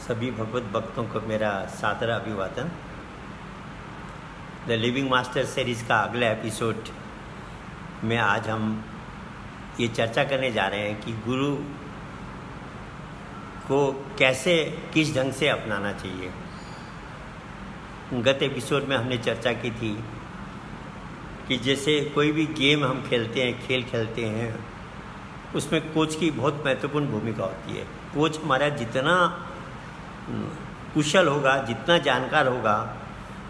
सभी भगवत भक्तों को मेरा सादर अभिवादन। द लिविंग मास्टर सीरीज़ का अगला एपिसोड में आज हम ये चर्चा करने जा रहे हैं कि गुरु को कैसे किस ढंग से अपनाना चाहिए। गत एपिसोड में हमने चर्चा की थी कि जैसे कोई भी गेम हम खेलते हैं, खेल खेलते हैं, उसमें कोच की बहुत महत्वपूर्ण भूमिका होती है। कोच हमारा जितना कुशल होगा, जितना जानकार होगा,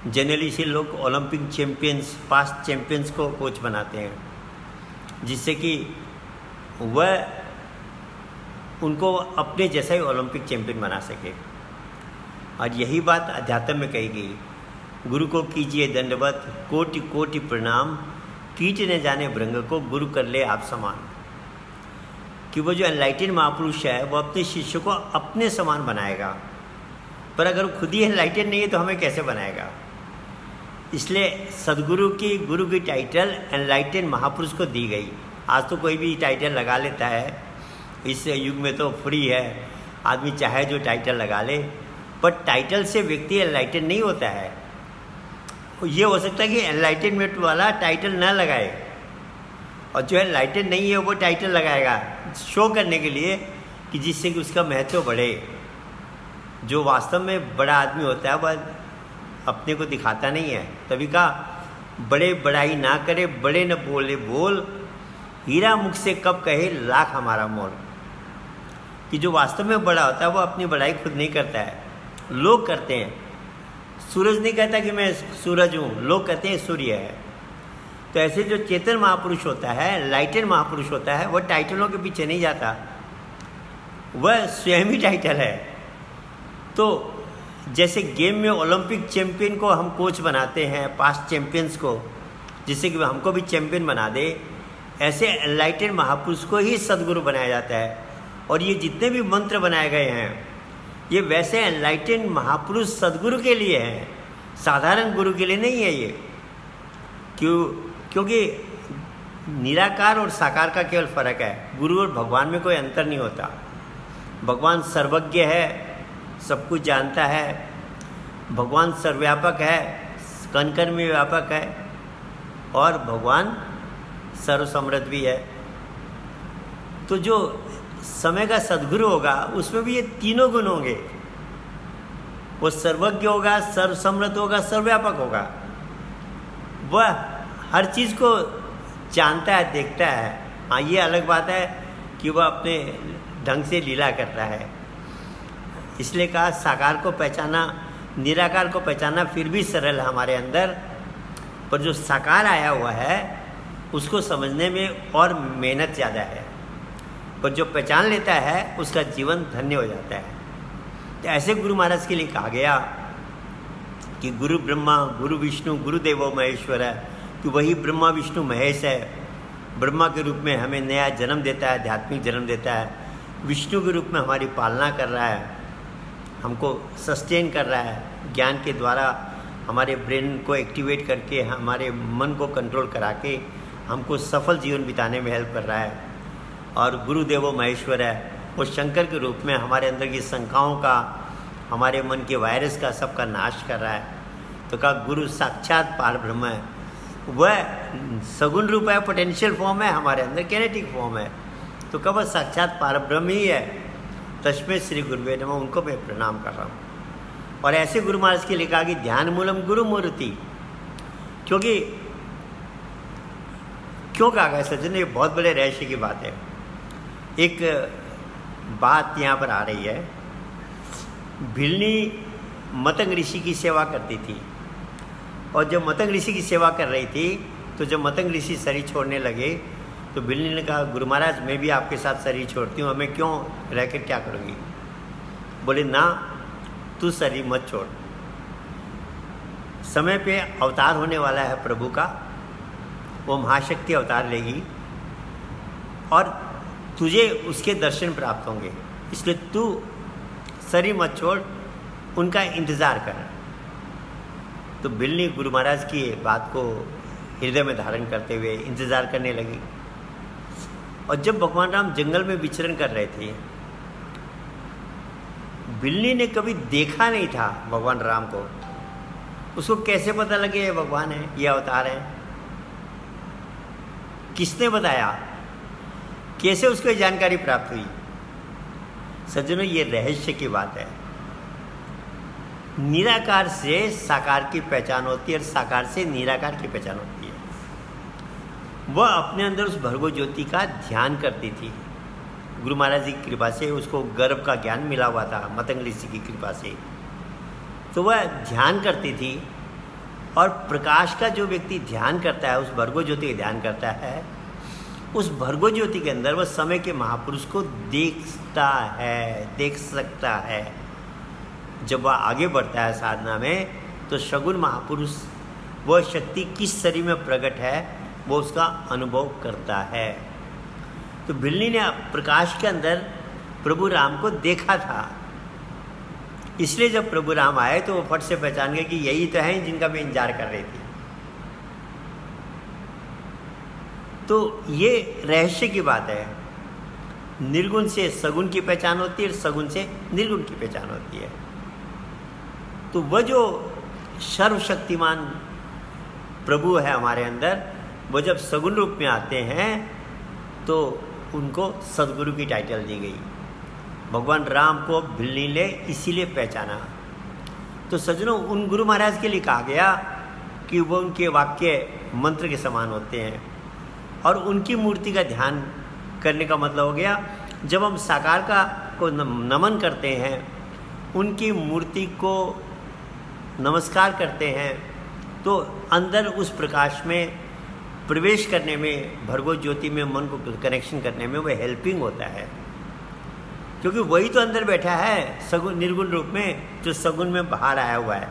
जनरली से लोग ओलंपिक चैंपियंस, पास्ट चैंपियंस को कोच बनाते हैं, जिससे कि वह उनको अपने जैसा ही ओलंपिक चैंपियन बना सके। और यही बात अध्यात्म में कही गई, गुरु को कीजिए दंडवत, कोटि कोटि प्रणाम, कीट न जाने भृंग को गुरु कर ले आप समान। कि वो जो एनलाइटेड महापुरुष है वो अपने शिष्य को अपने समान बनाएगा, पर अगर वो खुद ही एनलाइटेड नहीं है तो हमें कैसे बनाएगा। इसलिए सदगुरु की गुरु की टाइटल एनलाइटेड महापुरुष को दी गई। आज तो कोई भी टाइटल लगा लेता है, इस युग में तो फ्री है, आदमी चाहे जो टाइटल लगा ले, पर टाइटल से व्यक्ति एनलाइटेड नहीं होता है। ये हो सकता है कि एनलाइटेडमेंट वाला टाइटल ना लगाए, और जो एनलाइटेड नहीं है वो टाइटल लगाएगा शो करने के लिए, कि जिससे कि उसका महत्व बढ़े। जो वास्तव में बड़ा आदमी होता है वह अपने को दिखाता नहीं है। तभी कहा, बड़े बड़ाई ना करे, बड़े न बोले बोल, हीरा मुख से कब कहे लाख हमारा मोल। कि जो वास्तव में बड़ा होता है वो अपनी बड़ाई खुद नहीं करता है, लोग करते हैं। सूरज नहीं कहता कि मैं सूरज हूँ, लोग कहते हैं सूर्य है। तो ऐसे जो चेतन महापुरुष होता है, लाइटेड महापुरुष होता है, वह टाइटलों के पीछे नहीं जाता, वह स्वयं ही टाइटल है। तो जैसे गेम में ओलंपिक चैंपियन को हम कोच बनाते हैं, पास्ट चैंपियंस को, जिससे कि हमको भी चैंपियन बना दे, ऐसे एनलाइटेड महापुरुष को ही सदगुरु बनाया जाता है। और ये जितने भी मंत्र बनाए गए हैं, ये वैसे एनलाइटेड महापुरुष सदगुरु के लिए हैं, साधारण गुरु के लिए नहीं है ये। क्योंकि निराकार और साकार का केवल फर्क है, गुरु और भगवान में कोई अंतर नहीं होता। भगवान सर्वज्ञ है, सब कुछ जानता है, भगवान सर्वव्यापक है, कण कण में व्यापक है, और भगवान सर्वसमृद्ध भी है। तो जो समय का सद्गुरु होगा उसमें भी ये तीनों गुण होंगे। वो सर्वज्ञ होगा, सर्वसमृद्ध होगा, सर्वव्यापक होगा। वह हर चीज़ को जानता है, देखता है। हाँ, ये अलग बात है कि वह अपने ढंग से लीला करता है। इसलिए कहा, साकार को पहचाना, निराकार को पहचाना फिर भी सरल है हमारे अंदर, पर जो साकार आया हुआ है उसको समझने में और मेहनत ज़्यादा है। पर जो पहचान लेता है उसका जीवन धन्य हो जाता है। तो ऐसे गुरु महाराज के लिए कहा गया कि गुरु ब्रह्मा, गुरु विष्णु, गुरुदेवो महेश्वर है, कि वही ब्रह्मा विष्णु महेश है। ब्रह्मा के रूप में हमें नया जन्म देता है, आध्यात्मिक जन्म देता है। विष्णु के रूप में हमारी पालना कर रहा है, हमको सस्टेन कर रहा है, ज्ञान के द्वारा हमारे ब्रेन को एक्टिवेट करके, हमारे मन को कंट्रोल करा के हमको सफल जीवन बिताने में हेल्प कर रहा है। और गुरुदेवो महेश्वर है, वो शंकर के रूप में हमारे अंदर की शंकाओं का, हमारे मन के वायरस का, सबका नाश कर रहा है। तो कहा, गुरु साक्षात पार ब्रह्म है। वह सगुण रूप है, पोटेंशियल फॉर्म है, हमारे अंदर कैनेटिक फॉर्म है। तो कब साक्षात पार ब्रह्म ही है। तस्मै श्री गुरुवे नमः, उनको मैं प्रणाम कर रहा हूँ। और ऐसे गुरु महाराज के लिए कहा कि ध्यान मूलम गुरु मूर्ति। क्योंकि क्यों कहा गया सज्जन, ये बहुत बड़े रहस्य की बात है। एक बात यहाँ पर आ रही है, भिलनी मतंग ऋषि की सेवा करती थी, और जब मतंग ऋषि की सेवा कर रही थी तो जब मतंग ऋषि शरीर छोड़ने लगे तो भिलनी ने कहा, गुरु महाराज मैं भी आपके साथ शरीर छोड़ती हूँ, हमें क्यों रहकर क्या करोगी। बोले, ना, तू शरीर मत छोड़, समय पे अवतार होने वाला है प्रभु का, वो महाशक्ति अवतार लेगी और तुझे उसके दर्शन प्राप्त होंगे, इसलिए तू शरीर मत छोड़, उनका इंतज़ार कर। तो भिलनी गुरु महाराज की बात को हृदय में धारण करते हुए इंतज़ार करने लगी। और जब भगवान राम जंगल में विचरण कर रहे थे, बिल्ली ने कभी देखा नहीं था भगवान राम को, उसको कैसे पता लगे ये भगवान है, ये अवतार है? किसने बताया? कैसे उसको जानकारी प्राप्त हुई? सज्जनों, ये रहस्य की बात है। निराकार से साकार की पहचान होती है और साकार से निराकार की पहचान होती है। वह अपने अंदर उस भर्गो ज्योति का ध्यान करती थी। गुरु महाराज जी की कृपा से उसको गर्भ का ज्ञान मिला हुआ था, मतंग ऋषि की कृपा से। तो वह ध्यान करती थी, और प्रकाश का जो व्यक्ति ध्यान करता है, उस भर्गो ज्योति का ध्यान करता है, उस भर्गो ज्योति के अंदर वह समय के महापुरुष को देखता है, देख सकता है। जब वह आगे बढ़ता है साधना में, तो सगुण महापुरुष वह शक्ति किस शरीर में प्रकट है वो उसका अनुभव करता है। तो बिल्ली ने प्रकाश के अंदर प्रभु राम को देखा था, इसलिए जब प्रभु राम आए तो वो फट से पहचान गए कि यही तो हैं जिनका मैं इंतजार कर रही थी। तो ये रहस्य की बात है। निर्गुण से सगुण की पहचान होती है और सगुण से निर्गुण की पहचान होती है। तो वह जो सर्वशक्तिमान प्रभु है हमारे अंदर, वो जब सगुण रूप में आते हैं तो उनको सदगुरु की टाइटल दी गई। भगवान राम को बिल्ली ने इसीलिए पहचाना। तो सज्जनों, उन गुरु महाराज के लिए कहा गया कि वो उनके वाक्य मंत्र के समान होते हैं, और उनकी मूर्ति का ध्यान करने का मतलब हो गया, जब हम साकार को नमन करते हैं, उनकी मूर्ति को नमस्कार करते हैं, तो अंदर उस प्रकाश में प्रवेश करने में, भर्गो ज्योति में मन को कनेक्शन करने में वह हेल्पिंग होता है, क्योंकि वही तो अंदर बैठा है सगुण निर्गुण रूप में, जो सगुण में बाहर आया हुआ है।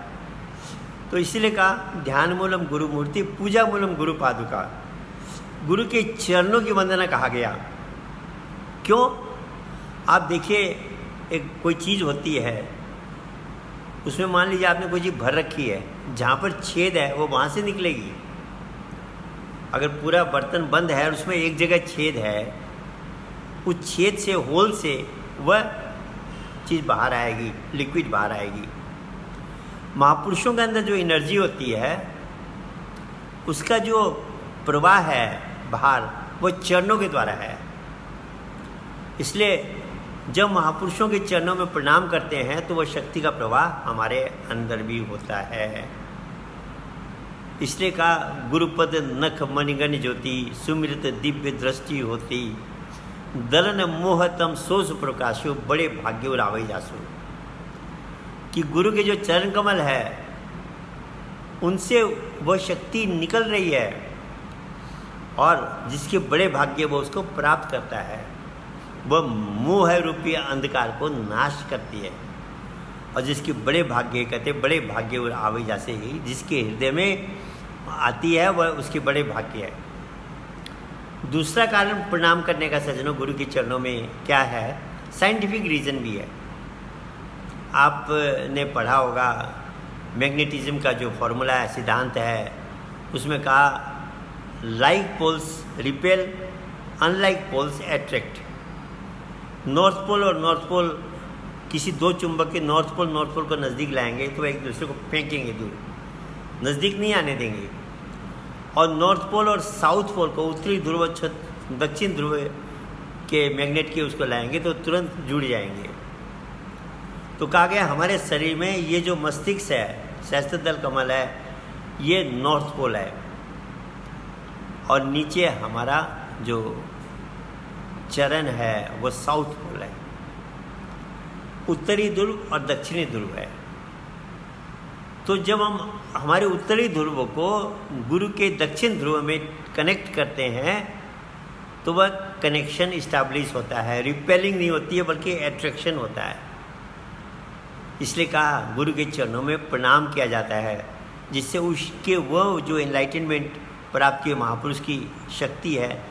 तो इसीलिए कहा ध्यान मूलम गुरु मूर्ति, पूजा मूलम गुरु पादुका। गुरु के चरणों की वंदना कहा गया। क्यों? आप देखिए, एक कोई चीज़ होती है, उसमें मान लीजिए आपने कोई चीज़ भर रखी है, जहाँ पर छेद है वो वहाँ से निकलेगी। अगर पूरा बर्तन बंद है और उसमें एक जगह छेद है, उस छेद से, होल से वह चीज़ बाहर आएगी, लिक्विड बाहर आएगी। महापुरुषों के अंदर जो एनर्जी होती है, उसका जो प्रवाह है बाहर, वो चरणों के द्वारा है। इसलिए जब महापुरुषों के चरणों में प्रणाम करते हैं तो वह शक्ति का प्रवाह हमारे अंदर भी होता है। इसलिए कहा गुरुपद नख मणिगण ज्योति, सुमृत दिव्य दृष्टि होती, दलन मोहतम सोस प्रकाशो, बड़े भाग्य रावई जासु। कि गुरु के जो चरण कमल है, उनसे वह शक्ति निकल रही है, और जिसके बड़े भाग्य वो उसको प्राप्त करता है। वह मोह रूपी अंधकार को नाश करती है, और जिसके बड़े भाग्य, कहते बड़े भाग्य और आवे जैसे ही जिसके हृदय में आती है, वह उसके बड़े भाग्य है। दूसरा कारण प्रणाम करने का सज्जनों गुरु के चरणों में क्या है, साइंटिफिक रीज़न भी है। आपने पढ़ा होगा मैग्नेटिज्म का जो फॉर्मूला है, सिद्धांत है, उसमें कहा like poles repel, unlike poles attract. North pole और नॉर्थ पोल, किसी दो चुंबक के नॉर्थ पोल को नज़दीक लाएंगे तो एक दूसरे को फेंकेंगे दूर, नज़दीक नहीं आने देंगे। और नॉर्थ पोल और साउथ पोल को, उत्तरी ध्रुव दक्षिण ध्रुव के मैग्नेट के उसको लाएंगे तो तुरंत जुड़ जाएंगे। तो कहा गया हमारे शरीर में ये जो मस्तिष्क है, सहस्त्रदल कमल है, ये नॉर्थ पोल है, और नीचे हमारा जो चरण है वो साउथ पोल है। उत्तरी ध्रुव और दक्षिणी ध्रुव है। तो जब हम हमारे उत्तरी ध्रुव को गुरु के दक्षिण ध्रुव में कनेक्ट करते हैं तो वह कनेक्शन इस्टेब्लिश होता है, रिपेलिंग नहीं होती है बल्कि एट्रैक्शन होता है। इसलिए कहा गुरु के चरणों में प्रणाम किया जाता है, जिससे उसके वह जो एनलाइटनमेंट प्राप्त किए महापुरुष की शक्ति है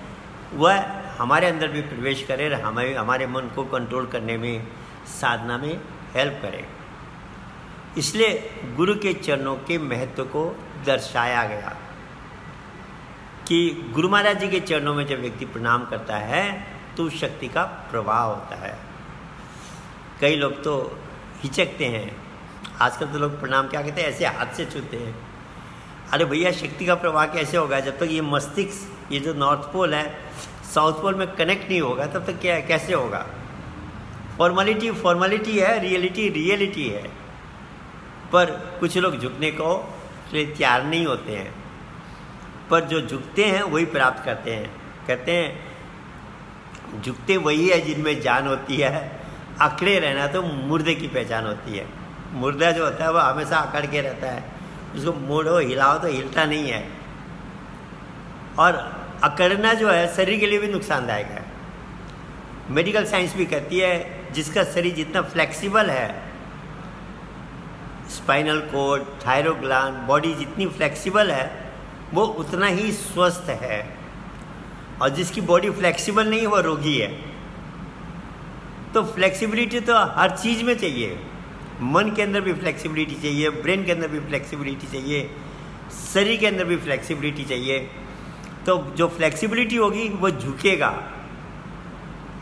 वह हमारे अंदर भी प्रवेश करे और हमारे मन को कंट्रोल करने में, साधना में हेल्प करे। इसलिए गुरु के चरणों के महत्व को दर्शाया गया कि गुरु महाराज जी के चरणों में जब व्यक्ति प्रणाम करता है तो उस शक्ति का प्रवाह होता है। कई लोग तो हिचकते हैं। आजकल तो लोग प्रणाम क्या कहते हैं, ऐसे हाथ से छूते हैं। अरे भैया, शक्ति का प्रवाह कैसे होगा जब तक ये मस्तिष्क, ये जो नॉर्थ पोल है साउथ पोल में कनेक्ट नहीं होगा, तब तक क्या कैसे होगा। फॉर्मेलिटी फॉर्मेलिटी है, रियलिटी रियलिटी है। पर कुछ लोग झुकने को तैयार नहीं होते हैं, पर जो झुकते हैं वही प्राप्त करते हैं। कहते हैं झुकते वही है जिनमें जान होती है, अकड़े रहना तो मुर्दे की पहचान होती है। मुर्दा जो होता है वो हमेशा अकड़ के रहता है, उसको मोड़ो हिलाओ तो हिलता नहीं है। और अकड़ना जो है शरीर के लिए भी नुकसानदायक है। मेडिकल साइंस भी कहती है जिसका शरीर जितना फ्लेक्सिबल है, spinal cord, thyroid gland, body जितनी फ्लेक्सिबल है वो उतना ही स्वस्थ है, और जिसकी बॉडी फ्लेक्सिबल नहीं है वो रोगी है। तो फ्लेक्सिबिलिटी तो हर चीज़ में चाहिए। मन के अंदर भी फ्लेक्सिबिलिटी चाहिए, ब्रेन के अंदर भी फ्लेक्सिबिलिटी चाहिए, शरीर के अंदर भी फ्लेक्सिबिलिटी चाहिए। तो जो फ्लेक्सिबिलिटी होगी वो झुकेगा,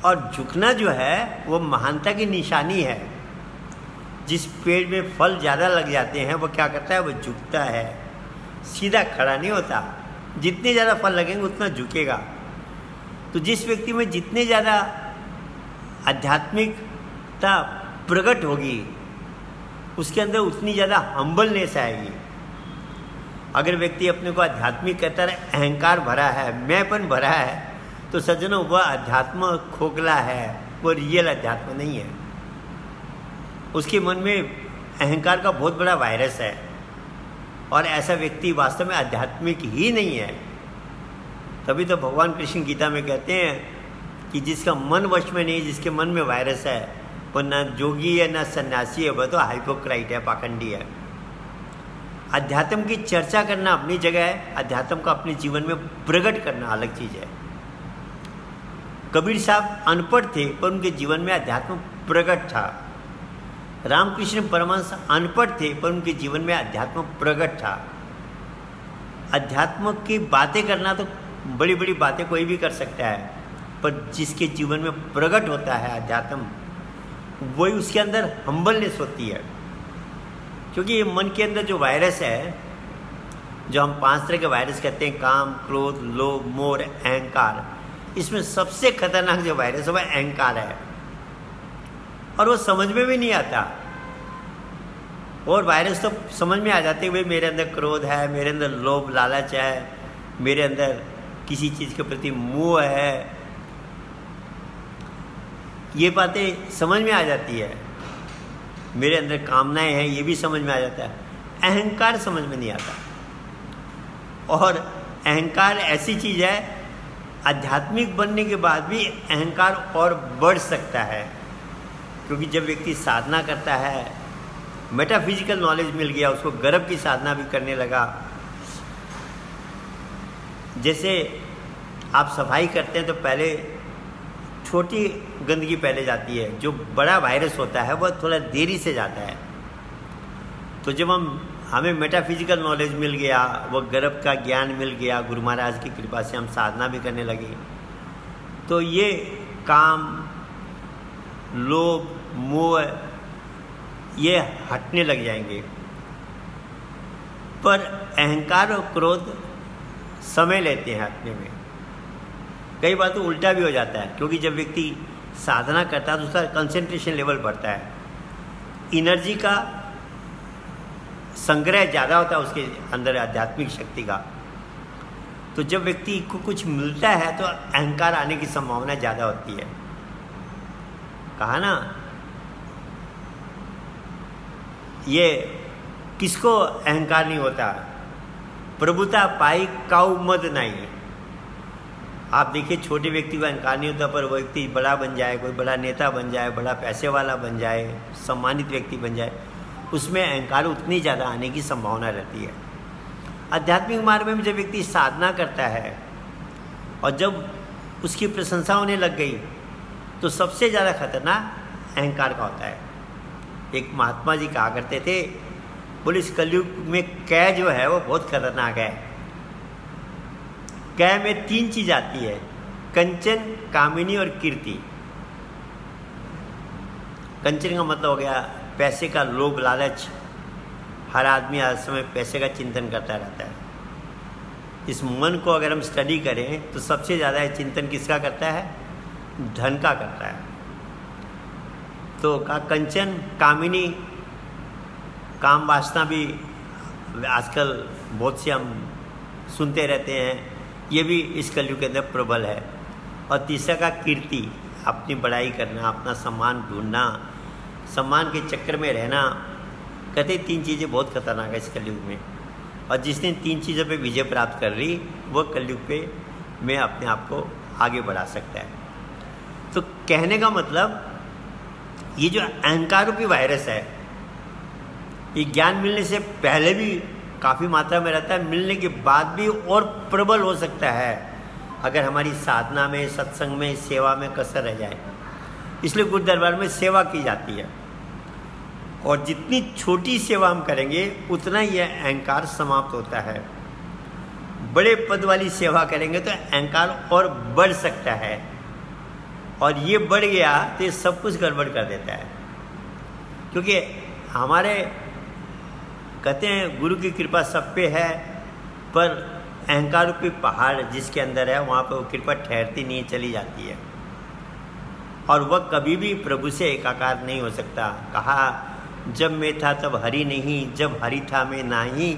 और झुकना जो है वो महानता की निशानी है। जिस पेड़ में फल ज़्यादा लग जाते हैं वो क्या करता है, वो झुकता है, सीधा खड़ा नहीं होता। जितने ज़्यादा फल लगेंगे उतना झुकेगा। तो जिस व्यक्ति में जितने ज़्यादा आध्यात्मिकता प्रकट होगी उसके अंदर उतनी ज़्यादा हम्बलनेस आएगी। अगर व्यक्ति अपने को आध्यात्मिक कहता है, अहंकार भरा है, मैंपन भरा है, तो सज्जनों वह अध्यात्म खोखला है, वो रियल अध्यात्म नहीं है। उसके मन में अहंकार का बहुत बड़ा वायरस है, और ऐसा व्यक्ति वास्तव में आध्यात्मिक ही नहीं है। तभी तो भगवान कृष्ण गीता में कहते हैं कि जिसका मन वश में नहीं, जिसके मन में वायरस है, वो ना जोगी है ना सन्यासी है, वह तो हाइपोक्राइट है, पाखंडी है। अध्यात्म की चर्चा करना अपनी जगह है, अध्यात्म को अपने जीवन में प्रकट करना अलग चीज़ है। कबीर साहब अनपढ़ थे पर उनके जीवन में अध्यात्म प्रकट था। रामकृष्ण परमहंस अनपढ़ थे पर उनके जीवन में अध्यात्म प्रकट था। अध्यात्म की बातें करना तो बड़ी बड़ी बातें कोई भी कर सकता है, पर जिसके जीवन में प्रकट होता है अध्यात्म, वही उसके अंदर हम्बलनेस होती है। क्योंकि ये मन के अंदर जो वायरस है, जो हम 5 तरह के वायरस कहते हैं, काम, क्रोध, लोभ, मोह, अहंकार, इसमें सबसे खतरनाक जो वायरस है वह अहंकार है, और वो समझ में भी नहीं आता। और वायरस तो समझ में आ जाते हुए मेरे अंदर क्रोध है, मेरे अंदर लोभ लालच है, मेरे अंदर किसी चीज़ के प्रति मोह है, ये बातें समझ में आ जाती है। मेरे अंदर कामनाएं हैं, ये भी समझ में आ जाता है। अहंकार समझ में नहीं आता। और अहंकार ऐसी चीज़ है, आध्यात्मिक बनने के बाद भी अहंकार और बढ़ सकता है। क्योंकि जब व्यक्ति साधना करता है, मेटाफिजिकल नॉलेज मिल गया, उसको गर्भ की साधना भी करने लगा। जैसे आप सफाई करते हैं तो पहले छोटी गंदगी पहले जाती है, जो बड़ा वायरस होता है वह थोड़ा देरी से जाता है। तो जब हमें मेटाफिजिकल नॉलेज मिल गया, वह गर्भ का ज्ञान मिल गया, गुरु महाराज की कृपा से हम साधना भी करने लगे, तो ये काम, लोभ, मोह ये हटने लग जाएंगे। पर अहंकार और क्रोध समय लेते हैं हटने में। कई बार तो उल्टा भी हो जाता है, क्योंकि जब व्यक्ति साधना करता है तो उसका कंसंट्रेशन लेवल बढ़ता है, एनर्जी का संग्रह ज़्यादा होता है उसके अंदर, आध्यात्मिक शक्ति का। तो जब व्यक्ति को कुछ मिलता है तो अहंकार आने की संभावना ज़्यादा होती है। कहा ना, ये किसको अहंकार नहीं होता, प्रभुता पाई काऊ मद नहीं। आप देखिए छोटे व्यक्ति को अहंकार नहीं होता, पर वो व्यक्ति बड़ा बन जाए, कोई बड़ा नेता बन जाए, बड़ा पैसे वाला बन जाए, सम्मानित व्यक्ति बन जाए, उसमें अहंकार उतनी ज़्यादा आने की संभावना रहती है। आध्यात्मिक मार्ग में जब व्यक्ति साधना करता है और जब उसकी प्रशंसा होने लग गई तो सबसे ज़्यादा खतरनाक अहंकार का होता है। एक महात्मा जी कहा करते थे, बोले इस कलयुग में कै जो है वो बहुत खतरनाक है। कै में 3 चीज आती है, कंचन, कामिनी और कीर्ति। कंचन का मतलब हो गया पैसे का लोभ लालच, हर आदमी हर समय पैसे का चिंतन करता रहता है। इस मन को अगर हम स्टडी करें तो सबसे ज़्यादा चिंतन किसका करता है? धन का करता है। तो कंचन कामिनी, काम वासना भी आजकल बहुत से हम सुनते रहते हैं, ये भी इस कलयुग के अंदर प्रबल है। और तीसरा का कीर्ति, अपनी बड़ाई करना, अपना सम्मान ढूंढना, सम्मान के चक्कर में रहना। कहते 3 चीज़ें बहुत खतरनाक है इस कलयुग में, और जिसने 3 चीज़ों पे विजय प्राप्त कर ली वो कलयुग पे में अपने आप को आगे बढ़ा सकता है। तो कहने का मतलब ये जो अहंकार रूपी वायरस है, ये ज्ञान मिलने से पहले भी काफ़ी मात्रा में रहता है, मिलने के बाद भी और प्रबल हो सकता है अगर हमारी साधना में, सत्संग में, सेवा में कसर रह जाए। इसलिए गुरु दरबार में सेवा की जाती है, और जितनी छोटी सेवा हम करेंगे उतना यह अहंकार समाप्त होता है। बड़े पद वाली सेवा करेंगे तो अहंकार और बढ़ सकता है, और ये बढ़ गया तो ये सब कुछ गड़बड़ कर देता है। क्योंकि हमारे कहते हैं गुरु की कृपा सब पे है, पर अहंकार रूपी पहाड़ जिसके अंदर है वहाँ पर वो कृपा ठहरती नहीं, चली जाती है, और वह कभी भी प्रभु से एकाकार नहीं हो सकता। कहा जब मैं था तब हरि नहीं, जब हरि था मैं नाही,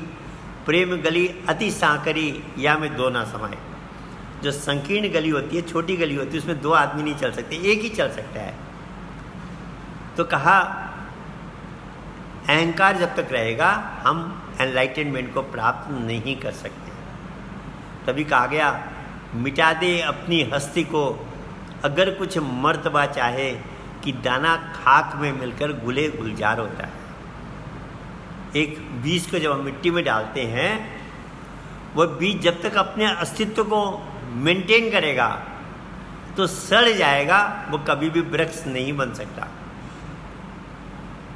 प्रेम गली अति सांकरी या में 2 ना समाये। जो संकीर्ण गली होती है, छोटी गली होती है, उसमें 2 आदमी नहीं चल सकते, एक ही चल सकता है। तो कहा अहंकार जब तक रहेगा हम एनलाइटनमेंट को प्राप्त नहीं कर सकते। तभी कहा गया मिटा दे अपनी हस्ती को, अगर कुछ मर्तबा चाहे, कि दाना खाक में मिलकर गुले गुलजार होता है। एक बीज को जब हम मिट्टी में डालते हैं, वह बीज जब तक अपने अस्तित्व को मेंटेन करेगा तो सड़ जाएगा, वो कभी भी वृक्ष नहीं बन सकता।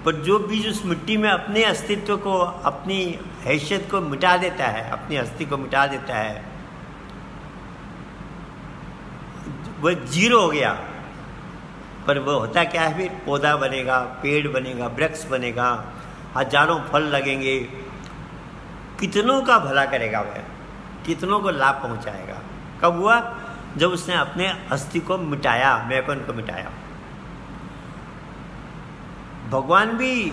पर जो बीज उस मिट्टी में अपने अस्तित्व को, अपनी हैसियत को मिटा देता है, अपनी हस्ती को मिटा देता है, वह जीरो हो गया। पर वह होता क्या है? फिर पौधा बनेगा, पेड़ बनेगा, वृक्ष बनेगा, हजारों फल लगेंगे, कितनों का भला करेगा वह, कितनों को लाभ पहुंचाएगा। कब हुआ? जब उसने अपने अस्थि को मिटाया, मैंपन को मिटाया। भगवान भी,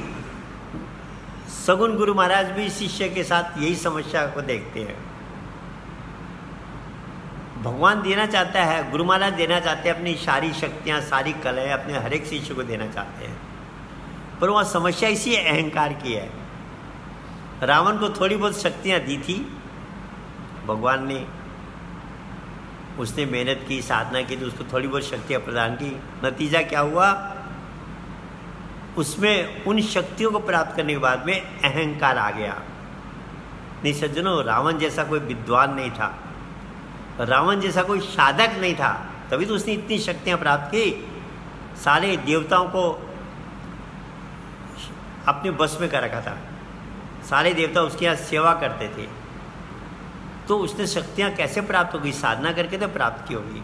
सगुन गुरु महाराज भी शिष्य के साथ यही समस्या को देखते हैं। भगवान देना चाहता है, गुरु महाराज देना चाहते हैं अपनी सारी शक्तियाँ, सारी कलाएं अपने हर एक शिष्य को देना चाहते हैं, पर वहाँ समस्या इसी अहंकार की है। रावण को थोड़ी बहुत शक्तियाँ दी थी भगवान ने, उसने मेहनत की, साधना की, तो उसको थोड़ी बहुत शक्तियाँ प्रदान की। नतीजा क्या हुआ? उसमें उन शक्तियों को प्राप्त करने के बाद में अहंकार आ गया। नहीं सज्जनों, रावण जैसा कोई विद्वान नहीं था, रावण जैसा कोई साधक नहीं था, तभी तो उसने इतनी शक्तियां प्राप्त की। सारे देवताओं को अपने बस में कर रखा था, सारे देवता उसके यहाँ सेवा करते थे, तो उसने शक्तियां कैसे प्राप्त होगी? साधना करके तो प्राप्त की होगी।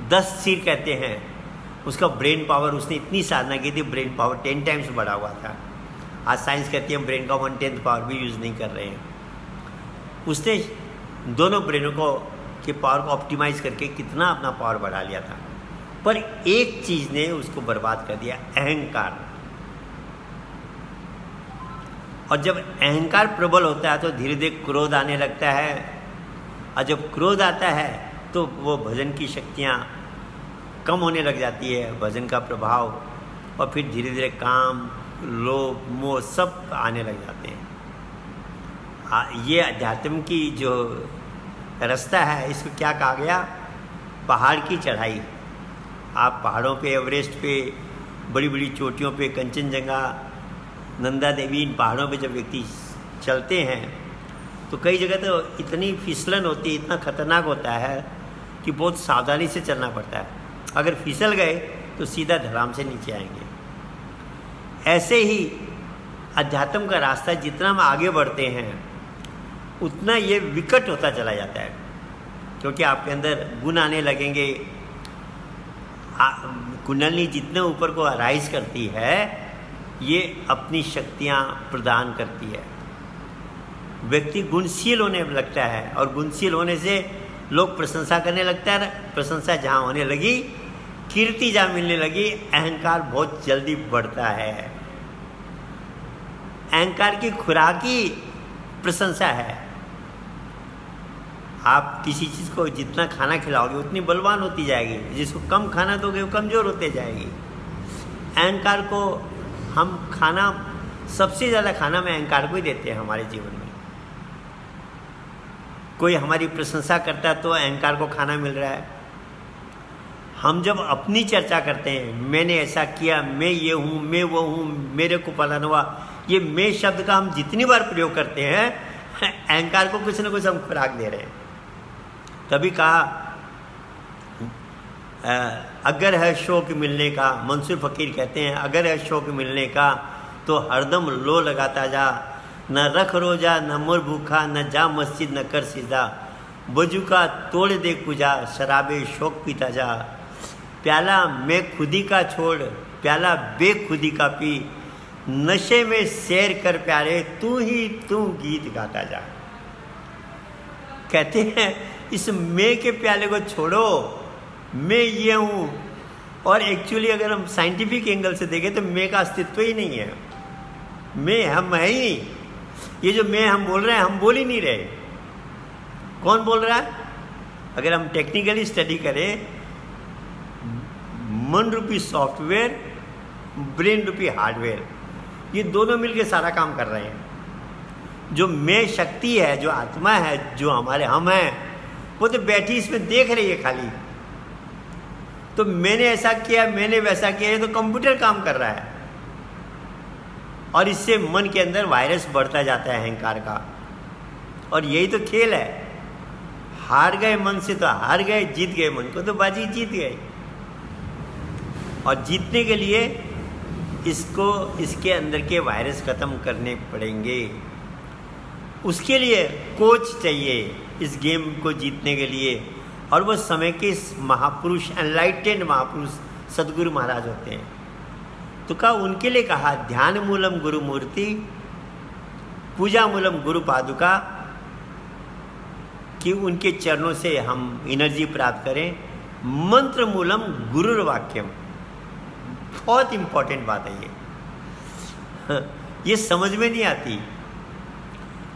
10 सिर कहते हैं उसका ब्रेन पावर, उसने इतनी साधना की थी, ब्रेन पावर 10 टाइम्स बढ़ा हुआ था। आज साइंस कहती है हम ब्रेन का 1/10 पावर भी यूज़ नहीं कर रहे हैं। उसने दोनों ब्रेनों को के पावर को ऑप्टिमाइज करके कितना अपना पावर बढ़ा लिया था, पर एक चीज़ ने उसको बर्बाद कर दिया, अहंकार। और जब अहंकार प्रबल होता है तो धीरे धीरे क्रोध आने लगता है, और जब क्रोध आता है तो वो भजन की शक्तियाँ कम होने लग जाती है, भजन का प्रभाव, और फिर धीरे धीरे काम, लोभ, मोह सब आने लग जाते हैं। ये अध्यात्म की जो रास्ता है, इसको क्या कहा गया? पहाड़ की चढ़ाई। आप पहाड़ों पे, एवरेस्ट पे, बड़ी बड़ी चोटियों पे, कंचनजंगा, नंदा देवी, इन पहाड़ों पे जब व्यक्ति चलते हैं तो कई जगह तो इतनी फिसलन होती है, इतना खतरनाक होता है कि बहुत सावधानी से चलना पड़ता है। अगर फिसल गए तो सीधा धड़ाम से नीचे आएंगे। ऐसे ही अध्यात्म का रास्ता, जितना हम आगे बढ़ते हैं उतना ये विकट होता चला जाता है, क्योंकि आपके अंदर गुण आने लगेंगे, कुंडलिनी जितने ऊपर को राइज करती है, ये अपनी शक्तियाँ प्रदान करती है। व्यक्ति गुणशील होने लगता है और गुणशील होने से लोग प्रशंसा करने लगता है। प्रशंसा जहाँ होने लगी, कीर्ति जहाँ मिलने लगी, अहंकार बहुत जल्दी बढ़ता है। अहंकार की खुराक ही प्रशंसा है। आप किसी चीज़ को जितना खाना खिलाओगे उतनी बलवान होती जाएगी, जिसको कम खाना दोगे वो कमज़ोर होते जाएगी। अहंकार को हम खाना, सबसे ज़्यादा खाना में अहंकार को ही देते हैं हमारे जीवन में। कोई हमारी प्रशंसा करता है तो अहंकार को खाना मिल रहा है। हम जब अपनी चर्चा करते हैं, मैंने ऐसा किया, मैं ये हूँ, मैं वो हूँ, मेरे को फलाना हुआ, ये मैं शब्द का हम जितनी बार प्रयोग करते हैं, अहंकार को कुछ न कुछ हम खुराक दे रहे हैं। तभी कहा अगर है शौक मिलने का, मंसूर फकीर कहते हैं अगर है शौक मिलने का तो हरदम लो लगाता जा, न रख रोजा न मुर भूखा, न जा मस्जिद न कर सीधा, वजू का तोड़ दे कुजा, शराबे शौक पीता जा, प्याला मैं खुदी का छोड़, प्याला बेखुदी का पी, नशे में सैर कर प्यारे, तू ही तू गीत गाता जा। कहते हैं इस मैं के प्याले को छोड़ो, मैं ये हूँ। और एक्चुअली अगर हम साइंटिफिक एंगल से देखें तो मैं का अस्तित्व ही नहीं है। मैं हम है ही नहीं। ये जो मैं हम बोल रहे हैं, हम बोल ही नहीं रहे। कौन बोल रहा है? अगर हम टेक्निकली स्टडी करें, मन रूपी सॉफ्टवेयर, ब्रेन रूपी हार्डवेयर, ये दोनों मिलकर सारा काम कर रहे हैं। जो मैं शक्ति है, जो आत्मा है, जो हमारे हम हैं, वो तो बैठी इसमें देख रही है खाली। तो मैंने ऐसा किया, मैंने वैसा किया, ये तो कंप्यूटर काम कर रहा है। और इससे मन के अंदर वायरस बढ़ता जाता है अहंकार का। और यही तो खेल है। हार गए मन से तो हार गए, जीत गए मन को तो बाजी जीत गए। और जीतने के लिए इसको, इसके अंदर के वायरस खत्म करने पड़ेंगे। उसके लिए कोच चाहिए इस गेम को जीतने के लिए, और वो समय के महापुरुष, एनलाइटेंड महापुरुष सदगुरु महाराज होते हैं। तो कहा उनके लिए कहा ध्यान मूलम गुरु मूर्ति, पूजा मूलम गुरु पादुका, कि उनके चरणों से हम एनर्जी प्राप्त करें। मंत्र मूलम गुरुर वाक्यम, बहुत इंपॉर्टेंट बात है ये समझ में नहीं आती।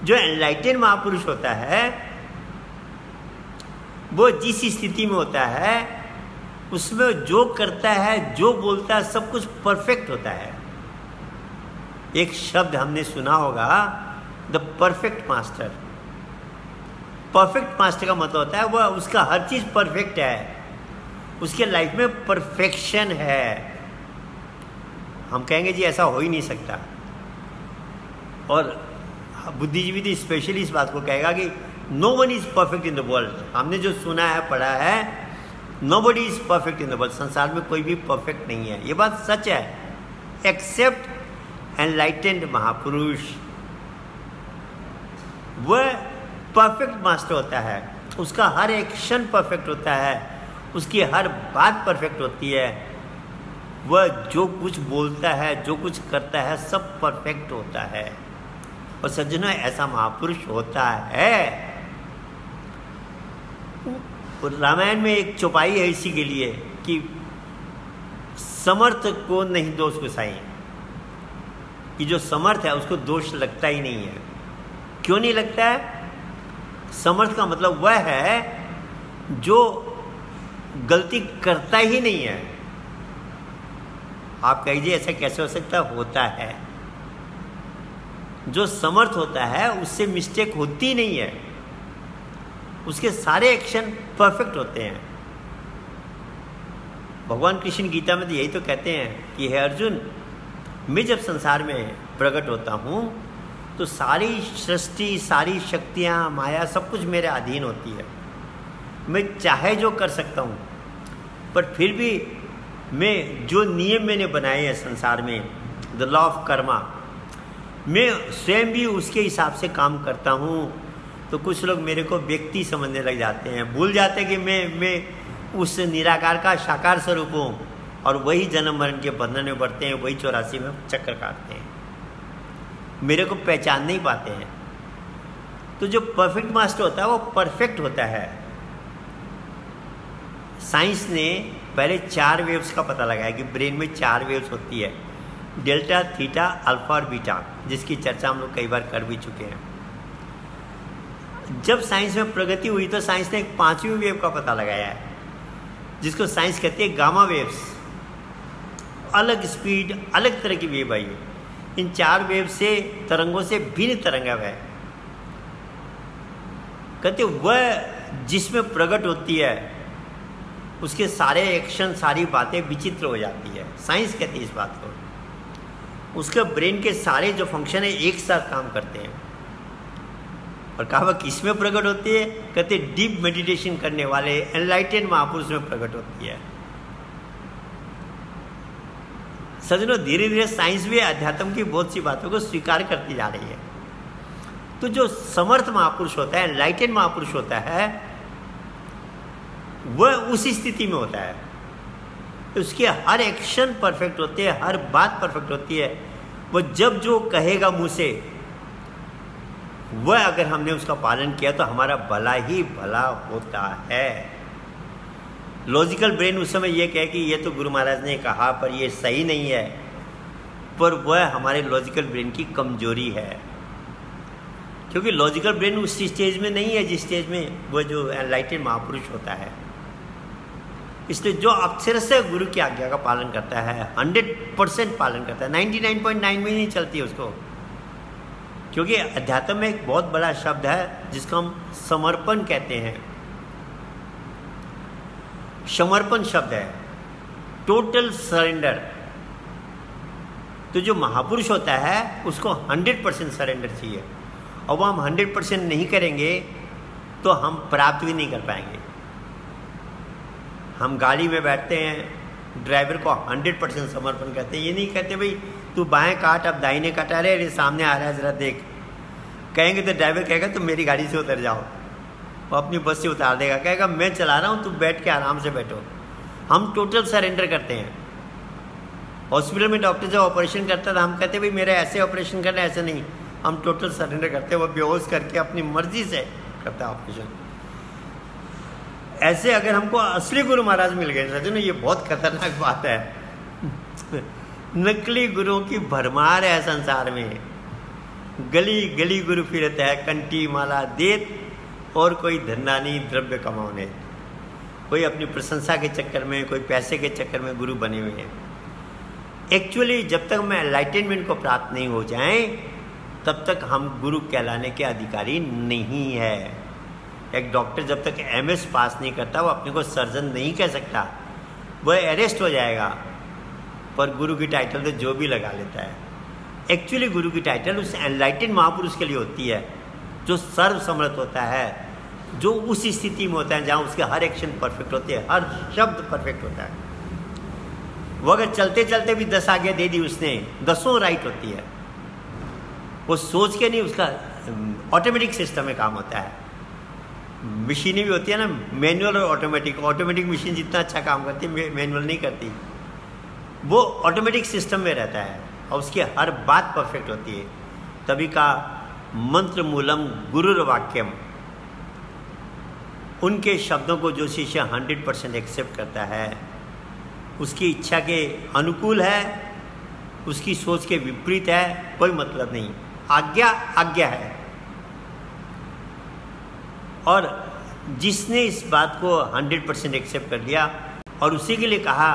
जो एनलाइटेंड महापुरुष होता है वो जिस स्थिति में होता है उसमें जो करता है, जो बोलता है, सब कुछ परफेक्ट होता है। एक शब्द हमने सुना होगा, the perfect master. Perfect master का मतलब होता है वह, उसका हर चीज़ परफेक्ट है, उसके लाइफ में परफेक्शन है। हम कहेंगे जी ऐसा हो ही नहीं सकता। और बुद्धिजीवी तो स्पेशली इस बात को कहेगा कि no one is perfect in the world. हमने जो सुना है, पढ़ा है, nobody is perfect in the world. संसार में कोई भी परफेक्ट नहीं है। ये बात सच है, एक्सेप्ट एनलाइटेंड महापुरुष। वह परफेक्ट मास्टर होता है, उसका हर एक्शन परफेक्ट होता है, उसकी हर बात परफेक्ट होती है। वह जो कुछ बोलता है, जो कुछ करता है, सब परफेक्ट होता है। और सज्जनों, ऐसा महापुरुष होता है। रामायण में एक चौपाई है इसी के लिए कि समर्थ को नहीं दोष गुसाई, कि जो समर्थ है उसको दोष लगता ही नहीं है। क्यों नहीं लगता है? समर्थ का मतलब वह है जो गलती करता ही नहीं है। आप कहिए ऐसा कैसे हो सकता? होता है। जो समर्थ होता है उससे मिस्टेक होती नहीं है, उसके सारे एक्शन परफेक्ट होते हैं। भगवान कृष्ण गीता में तो यही तो कहते हैं कि हे अर्जुन, मैं जब संसार में प्रकट होता हूँ तो सारी सृष्टि, सारी शक्तियाँ, माया, सब कुछ मेरे अधीन होती है। मैं चाहे जो कर सकता हूँ, पर फिर भी मैं जो नियम मैंने बनाए हैं संसार में, द लॉ ऑफ कर्मा, मैं स्वयं भी उसके हिसाब से काम करता हूँ। तो कुछ लोग मेरे को व्यक्ति समझने लग जाते हैं, भूल जाते हैं कि मैं उस निराकार का साकार स्वरूप हूँ। और वही जन्म मरण के बंधन में बढ़ते हैं, वही 84 में चक्कर काटते हैं, मेरे को पहचान नहीं पाते हैं। तो जो परफेक्ट मास्टर होता है वो परफेक्ट होता है। साइंस ने पहले 4 वेव्स का पता लगाया कि ब्रेन में 4 वेव्स होती है, डेल्टा, थीटा, अल्फा और बीटा, जिसकी चर्चा हम लोग कई बार कर भी चुके हैं। जब साइंस में प्रगति हुई तो साइंस ने एक 5वीं वेव का पता लगाया है, जिसको साइंस कहती है गामा वेव्स। अलग स्पीड, अलग तरह की वेव आई है। इन 4 वेव से, तरंगों से भिन्न तरंग है। कहते वह जिसमें प्रकट होती है उसके सारे एक्शन, सारी बातें विचित्र हो जाती है। साइंस कहती है इस बात को। उसके ब्रेन के सारे जो फंक्शन है एक साथ काम करते हैं। और कहा वह किस में प्रकट होती है? कहते डीप मेडिटेशन करने वाले एनलाइटेंड महापुरुष में प्रकट होती है। सजनों, धीरे धीरे साइंस भी अध्यात्म की बहुत सी बातों को स्वीकार करती जा रही है। तो जो समर्थ महापुरुष होता है, एनलाइटेंड महापुरुष होता है, वह उस स्थिति में होता है। उसके हर एक्शन परफेक्ट होते हैं, हर बात परफेक्ट होती है। वह जब जो कहेगा मुंह से, वह अगर हमने उसका पालन किया तो हमारा भला ही भला होता है। लॉजिकल ब्रेन उस समय यह कहे कि ये तो गुरु महाराज ने कहा पर यह सही नहीं है, पर वह हमारे लॉजिकल ब्रेन की कमजोरी है। क्योंकि लॉजिकल ब्रेन उस स्टेज में नहीं है जिस स्टेज में वह जो एनलाइटेंड महापुरुष होता है। इसलिए जो अक्षर से गुरु की आज्ञा का पालन करता है, 100% पालन करता है, 99.9 में नहीं चलती उसको। क्योंकि अध्यात्म में एक बहुत बड़ा शब्द है जिसको हम समर्पण कहते हैं। समर्पण शब्द है, टोटल सरेंडर। तो जो महापुरुष होता है उसको 100% सरेंडर चाहिए, और वो हम 100% नहीं करेंगे तो हम प्राप्त भी नहीं कर पाएंगे। हम गाड़ी में बैठते हैं, ड्राइवर को 100% समर्पण करते हैं। ये नहीं कहते भाई तू बाएं काट, अब दाहिने काटा रहे, अरे सामने आ रहा है जरा देख। कहेंगे तो ड्राइवर कहेगा तुम मेरी गाड़ी से उतर जाओ, वो अपनी बस से उतार देगा, कहेगा मैं चला रहा हूँ, तुम बैठ के आराम से बैठो। हम टोटल सरेंडर करते हैं। हॉस्पिटल में डॉक्टर जब ऑपरेशन करता था हम कहते भाई मेरा ऐसे ऑपरेशन करना है, ऐसे नहीं। हम टोटल सरेंडर करते हैं। वो बेहोश करके अपनी मर्जी से करता है ऑपरेशन। ऐसे अगर हमको असली गुरु महाराज मिल गए सचिन, ये बहुत खतरनाक बात है। नकली गुरुओं की भरमार है संसार में। गली गली गुरु फिरत है, कंठी माला देत, और कोई धंधा नहीं द्रव्य कमाने। कोई अपनी प्रशंसा के चक्कर में, कोई पैसे के चक्कर में गुरु बने हुए हैं। एक्चुअली जब तक हम एनलाइटनमेंट को प्राप्त नहीं हो जाएं, तब तक हम गुरु कहलाने के अधिकारी नहीं है। एक डॉक्टर जब तक MS पास नहीं करता वो अपने को सर्जन नहीं कह सकता, वह अरेस्ट हो जाएगा। पर गुरु की टाइटल तो जो भी लगा लेता है। एक्चुअली गुरु की टाइटल उस एनलाइटेंड महापुरुष के लिए होती है जो सर्वसमर्थ होता है, जो उस स्थिति में होता है जहाँ उसके हर एक्शन परफेक्ट होते हैं, हर शब्द परफेक्ट होता है। वो अगर चलते चलते भी 10 आज्ञा दे दी उसने, 10 राइट होती है। वो सोच के नहीं, उसका ऑटोमेटिक सिस्टम में काम होता है। मशीनें भी होती है ना, मैनुअल और ऑटोमेटिक। ऑटोमेटिक मशीन जितना अच्छा काम करती है मैनुअल नहीं करती। वो ऑटोमेटिक सिस्टम में रहता है और उसकी हर बात परफेक्ट होती है। तभी का मंत्र मूलम गुरुर वाक्यम। उनके शब्दों को जो शिष्य 100% एक्सेप्ट करता है, उसकी इच्छा के अनुकूल है, उसकी सोच के विपरीत है, कोई मतलब नहीं। आज्ञा आज्ञा है। और जिसने इस बात को 100% एक्सेप्ट कर लिया और उसी के लिए कहा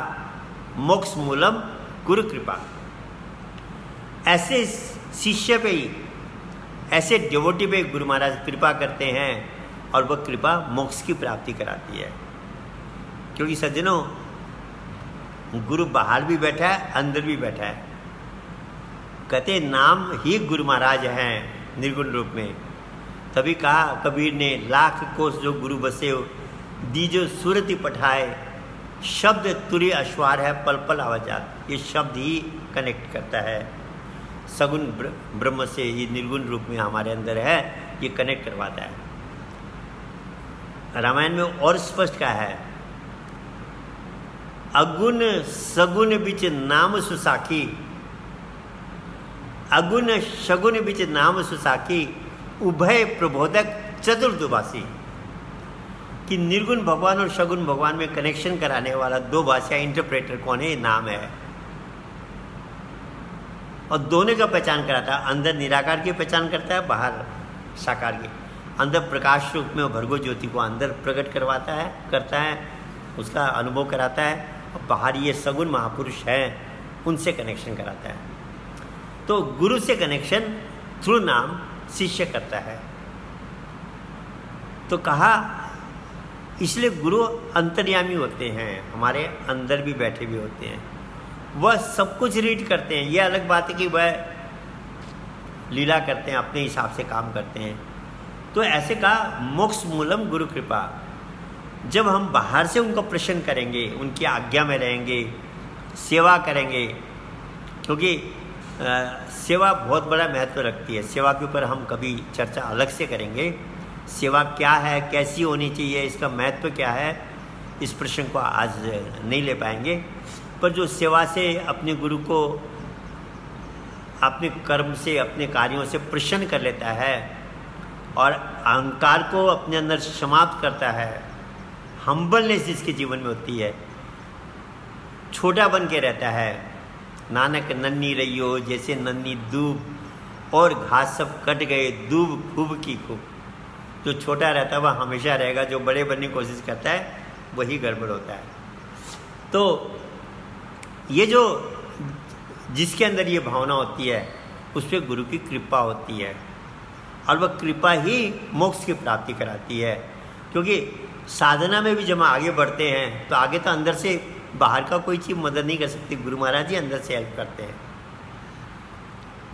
मोक्ष मूलम गुरु कृपा। ऐसे शिष्य पे ही, ऐसे डिवोटी पे गुरु महाराज कृपा करते हैं और वह कृपा मोक्ष की प्राप्ति कराती है। क्योंकि सज्जनों, गुरु बाहर भी बैठा है, अंदर भी बैठा है। कहते नाम ही गुरु महाराज हैं निर्गुण रूप में। तभी कहा कबीर ने, लाख कोस जो गुरु बसे हो, दीजो सुरति पठाए, शब्द तुरी अश्वार है पल पल आवाजात। ये शब्द ही कनेक्ट करता है सगुण ब्रह्म से। ये निर्गुण रूप में हमारे अंदर है, ये कनेक्ट करवाता है। रामायण में और स्पष्ट कहा है, अगुण सगुण बिच नाम सुसाखी, अगुण शगुन बिच नाम सुसाखी, उभय प्रबोधक चतुर्दुभाषी। कि निर्गुण भगवान और शगुन भगवान में कनेक्शन कराने वाला दो भाषा इंटरप्रेटर कौन है? नाम है। और दोनों का पहचान कराता है। अंदर निराकार की पहचान करता है, बाहर साकार की। अंदर प्रकाश रूप में भर्गो ज्योति को अंदर प्रकट करवाता है, करता है, उसका अनुभव कराता है। और बाहर ये सगुण महापुरुष हैं, उनसे कनेक्शन कराता है। तो गुरु से कनेक्शन थ्रू नाम शिष्य करता है। तो कहा इसलिए गुरु अंतर्यामी होते हैं, हमारे अंदर भी बैठे भी होते हैं। वह सब कुछ रीड करते हैं। यह अलग बात है कि वह लीला करते हैं, अपने हिसाब से काम करते हैं। तो ऐसे का मोक्ष मूलम गुरु कृपा। जब हम बाहर से उनको प्रश्न करेंगे, उनकी आज्ञा में रहेंगे, सेवा करेंगे, क्योंकि सेवा बहुत बड़ा महत्व रखती है। सेवा के ऊपर हम कभी चर्चा अलग से करेंगे। सेवा क्या है, कैसी होनी चाहिए, इसका महत्व क्या है, इस प्रश्न को आज नहीं ले पाएंगे। पर जो सेवा से अपने गुरु को अपने कर्म से, अपने कार्यों से प्रसन्न कर लेता है और अहंकार को अपने अंदर समाप्त करता है, हम्बलनेस जिसके जीवन में होती है, छोटा बन के रहता है। नानक नन्ही रहियो जैसे नन्ही दूब, और घास सब कट गए दूब खूब की खूब। जो छोटा रहता है वह हमेशा रहेगा, जो बड़े बनने की कोशिश करता है वही गड़बड़ होता है। तो ये जो जिसके अंदर ये भावना होती है उस पर गुरु की कृपा होती है, और वह कृपा ही मोक्ष की प्राप्ति कराती है। क्योंकि साधना में भी जब हम आगे बढ़ते हैं तो आगे तो अंदर से, बाहर का कोई चीज़ मदद नहीं कर सकती, गुरु महाराज जी अंदर से हेल्प करते हैं।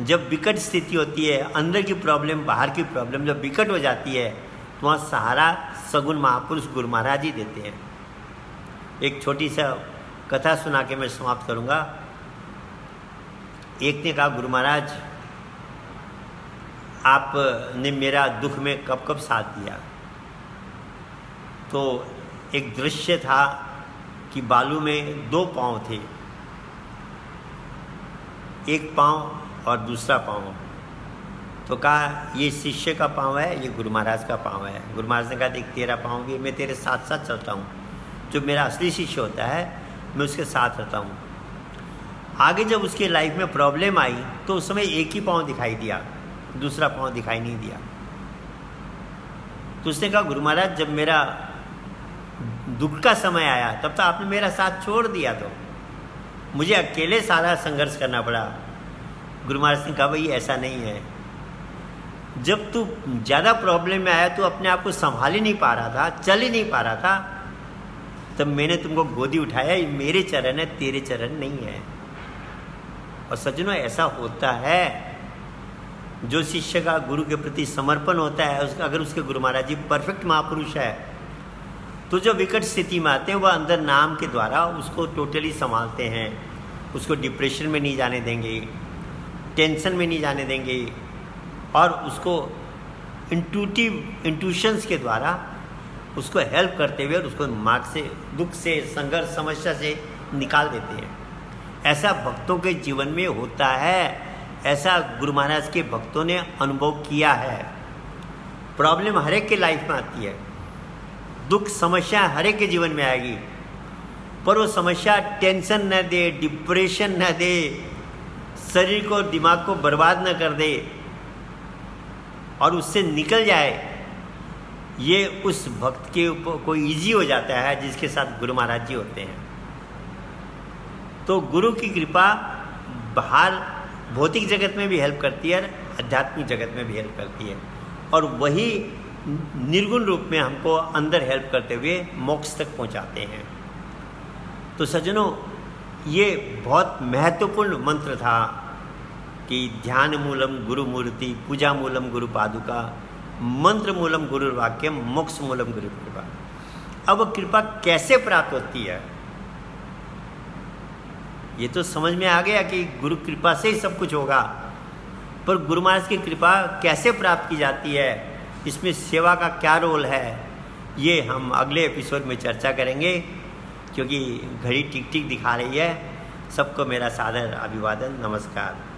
जब विकट स्थिति होती है, अंदर की प्रॉब्लम, बाहर की प्रॉब्लम जब विकट हो जाती है, तो वहाँ सहारा सगुण महापुरुष गुरु महाराज ही देते हैं। एक छोटी सा कथा सुना के मैं समाप्त करूँगा। एक ने कहा, गुरु महाराज आपने मेरा दुख में कब कब साथ दिया। तो एक दृश्य था कि बालू में दो पाँव थे, एक पाँव और दूसरा पाँव। तो कहा ये शिष्य का पाँव है, ये गुरु महाराज का पाँव है। गुरु महाराज ने कहा देख तेरा पाँव भी, मैं तेरे साथ साथ चलता हूँ। जो मेरा असली शिष्य होता है मैं उसके साथ रहता हूँ। आगे जब उसके लाइफ में प्रॉब्लम आई तो उस समय एक ही पाँव दिखाई दिया, दूसरा पाँव दिखाई नहीं दिया। तो उसने कहा गुरु महाराज जब मेरा दुख का समय आया तब तो आपने मेरा साथ छोड़ दिया, तो मुझे अकेले सारा संघर्ष करना पड़ा। गुरु महाराज ने कहा भाई ऐसा नहीं है, जब तू ज़्यादा प्रॉब्लम में आया तो अपने आप को संभाल ही नहीं पा रहा था, चल ही नहीं पा रहा था, तब मैंने तुमको गोदी उठाया। ये मेरे चरण है, तेरे चरण नहीं है। और सज्जनों ऐसा होता है, जो शिष्य का गुरु के प्रति समर्पण होता है, उसका अगर उसके गुरु महाराज जी परफेक्ट महापुरुष है, तो जो विकट स्थिति में आते हैं वह अंदर नाम के द्वारा उसको टोटली संभालते हैं। उसको डिप्रेशन में नहीं जाने देंगे, टेंशन में नहीं जाने देंगे, और उसको इंट्यूशंस के द्वारा उसको हेल्प करते हुए और उसको मार्ग से, दुख से, संघर्ष, समस्या से निकाल देते हैं। ऐसा भक्तों के जीवन में होता है, ऐसा गुरु महाराज के भक्तों ने अनुभव किया है। प्रॉब्लम हर एक के लाइफ में आती है, दुख समस्या हर एक के जीवन में आएगी, पर वो समस्या टेंशन न दे, डिप्रेशन न दे, शरीर को, दिमाग को बर्बाद न कर दे और उससे निकल जाए। ये उस भक्त के ऊपर कोई ईजी हो जाता है जिसके साथ गुरु महाराज जी होते हैं। तो गुरु की कृपा बाहर भौतिक जगत में भी हेल्प करती है, आध्यात्मिक जगत में भी हेल्प करती है, और वही निर्गुण रूप में हमको अंदर हेल्प करते हुए मोक्ष तक पहुंचाते हैं। तो सज्जनों, ये बहुत महत्वपूर्ण मंत्र था कि ध्यान मूलम गुरु मूर्ति, पूजा मूलम गुरु पादुका, मंत्र मूलम गुरु वाक्य, मोक्ष मूलम गुरु कृपा। अब कृपा कैसे प्राप्त होती है ये तो समझ में आ गया कि गुरु कृपा से ही सब कुछ होगा, पर गुरु महाराज की कृपा कैसे प्राप्त की जाती है, इसमें सेवा का क्या रोल है, ये हम अगले एपिसोड में चर्चा करेंगे। क्योंकि घड़ी टिक टिक दिखा रही है। सबको मेरा सादर अभिवादन, नमस्कार।